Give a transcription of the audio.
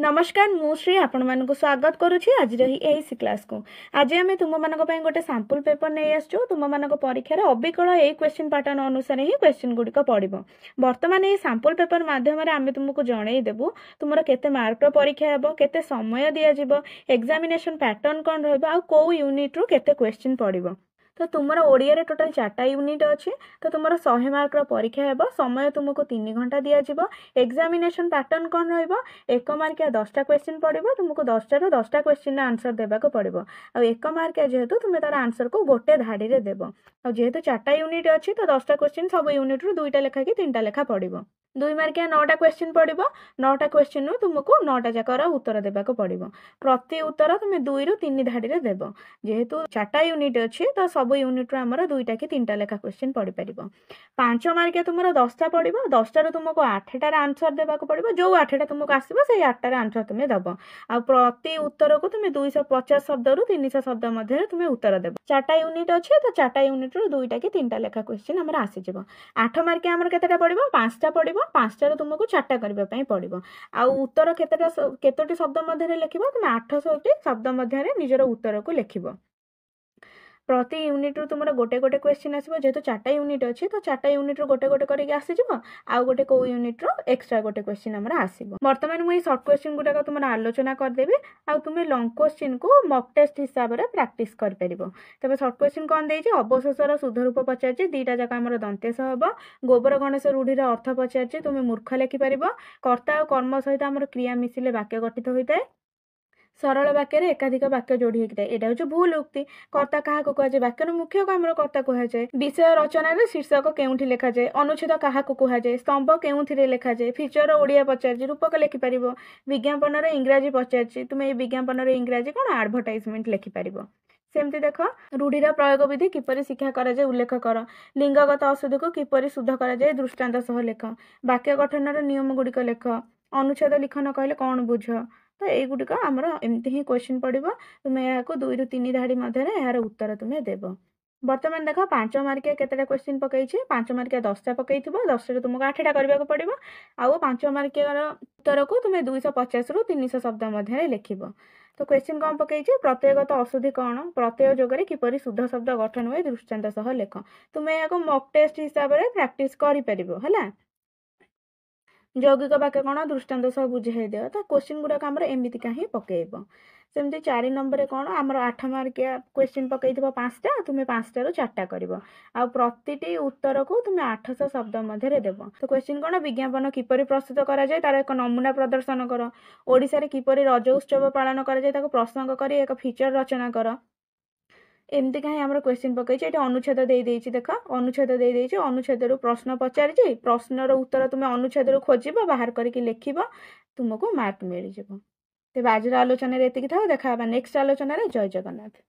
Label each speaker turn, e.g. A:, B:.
A: नमस्कार मु श्री आपण मानक स्वागत करुछि आज रही एसी क्लास को। आज आम तुम मान गोटे सैंपल पेपर नहीं आसचु। तुम मान परीक्षार अबिकल ए क्वेश्चन पैटर्न अनुसार ही क्वेश्चन गुड़िक पड़ो। बर्तमान ये सैंपल पेपर माध्यम आम तुमको जनईदेबू तुम केते मार्कर परीक्षा हेब, केते समय दिज्व, एग्जामिनेशन पैटर्न कौन रौ यूनिट रु केते क्वेश्चन पड़ो। तो तुमर ओडिया रे टोटल 4टा यूनिट अच्छी। तो तुमर 100 मार्कर परीक्षा हेब, समय तुमको 3 घंटा दिज्व। एग्जामिनेशन पैटर्न कौन रहिबो, 1 मार्किया 10टा क्वेश्चन पड़ो। तुमको 10टा रु 10टा क्वेश्चन आंसर देबाक पड़ो। आ 1 मार्किया जेहेतु तुम तार आंसर को गोटे धाड़ी रे देबो। आ जेहेतु 4टा यूनिट अच्छी तो 10टा क्वेश्चन सब यूनिट रु 2टा लेखा कि 3टा लेखा पड़ो। 2 मार्किया 9टा क्वेश्चन पड़ो। 9टा क्वेश्चन रु तुमको 9टा जाकर उत्तर देबाक पड़ो। प्रति उत्तर तुम 2 रु 3 धाड़ी रे देबो। जेहेतु 4टा यूनिट अच्छी तो सब यूनिट रु हमर 2टा कि 3टा लेखा क्वेश्चन पड़ी परिबो। 5 मार्किया तुमर 10टा पड़ो। 10टा रु तुमको 8टार आंसर देबाक पड़ो। जो 8टा तुमको आसीबो से 8टार आंसर तुमे दबो। आ प्रति उत्तर को तुमे 250 शब्द रु 300 शब्द मध्ये तुमे उत्तर देबो। 4टा यूनिट अच्छी तो 4टा यूनिट रु 2टा कि 3टा लेखा क्वेश्चन हमर आसी जिवो। 8 मार्किया हमर केतेटा पड़ो, 5टा पड़ो। 5टा रु तुमको 4टा करबा पई पड़ो। आ उत्तर केतोटी शब्द मध्ये लिखिबो, तुमे 800टी शब्द मध्ये निजर उत्तर को लिखिबो। प्रति यूनिट रु तुमर गोटे गोटे क्वेश्चन आसीबो। जेहेतु 4टा यूनिट अच्छी तो 4टा यूनिट रु गोटे गोटे करके आसी जिवो। आ गोटे को यूनिट रु एक्स्ट्रा गोटे क्वेश्चन हमर आसीबो। वर्तमान मु सॉर्ट क्वेश्चन गुडा तुमर आलोचना कर देबी। आ तुमे लॉन्ग क्वेश्चन को मॉक टेस्ट हिसाब रे प्रैक्टिस कर परिबो। तबे शॉर्ट क्वेश्चन कोन देइछि, अवशेषर शुद्ध रूप पचारछि। दीटा जका हमर दंतेश हबो। गोबर गणेश रूढ़ीर अर्थ पचारछि, तुमे मूर्ख लेखि परिबो। कर्ता और कर्म सहित हमर क्रिया मिसिले वाक्य गठित होइताय। सरल वाक्य रे एकाधिक वाक्य जोड़ी होता है। यहाँ हूँ भूल उक्ति। कर्ता क्या कहुए, वाक्यर मुख्य को आम कर्ता कहुए। विषय रचना रे शीर्षक केउठी लिखा जाए, अनुच्छेद क्या कहुए, स्तंभ केउठी लिखा जाए, फीचर ओडिया पचार, रूपक लिखिपार। विज्ञापन रे इंग्राजी पचार, तुम ये विज्ञापन रे इंग्राजी कौन एडवर्टाइजमेंट लिखिपार। सेमती देख, रूढ़ीर प्रयोग विधि किपरि शिक्षा कराए उल्लेख कर। लिंगगत अशुद्धि को किपरि शुद्ध कराए दृष्टांत सह लेख। वाक्य गठन नियम गुड़िक लेख। अनुच्छेद लिखन कहले कौन बुझ। तो युड़िक आमर एमती ही क्वेश्चन पड़ो। तुम्हें यहाँ 2 रु 3 धाड़ी मध्य यार उत्तर तुम्हें देव। बर्तमान देख 5 मार्किया केतेटा क्वेश्चन पकई। 5 मार्किया 10टा पकई, 10टा तुमको 8टा करने को पड़ो। आउ 5 मार्किया उत्तर को तुम्हें 250 रु 300 शब्द मध्य लिखिब। तो क्वेश्चन कौन पकई, प्रत्ययगत अशुद्धि कौन, प्रत्यय जोगरे किपरि शुद्ध शब्द गठन हुए दृष्टांत सह लेख। तुम्हें यहाँ मॉक टेस्ट हिसाब से प्रैक्टिस कर। यौगिक वाक्य कौन, दृष्टांत सह बुझाई दियो। तो क्वेश्चन गुड़ाक आम एमती कहीं पकेब। सेमती 4 नंबर कौन, आमर 8 मार्किया क्वेश्चन पकई 5टा, तुम्हें 5टा रु 4टा कर। आ प्रतिटी उत्तर को तुम्हें 800 शब्द मध्य देव। तो क्वेश्चन कौन, विज्ञापन किपरि प्रस्तुत करा जाए तार एक नमूना प्रदर्शन कर। ओडिशा रे किपरि रज उत्सव पालन करा जाए ताको प्रसंग करी एक फीचर रचना कर। एमती कहीं आम क्वेश्चन पकई। अनुच्छेद देख, अनुच्छेद अनुच्छेद प्रश्न पचारि, प्रश्नर उत्तर तुम्हें अनुच्छेद खोज बाहर करके लिख, तुमको मार्क मिल जाए। तेज आज आलोचन एति था। देखा नेक्स्ट आलोचन। जय जगन्नाथ।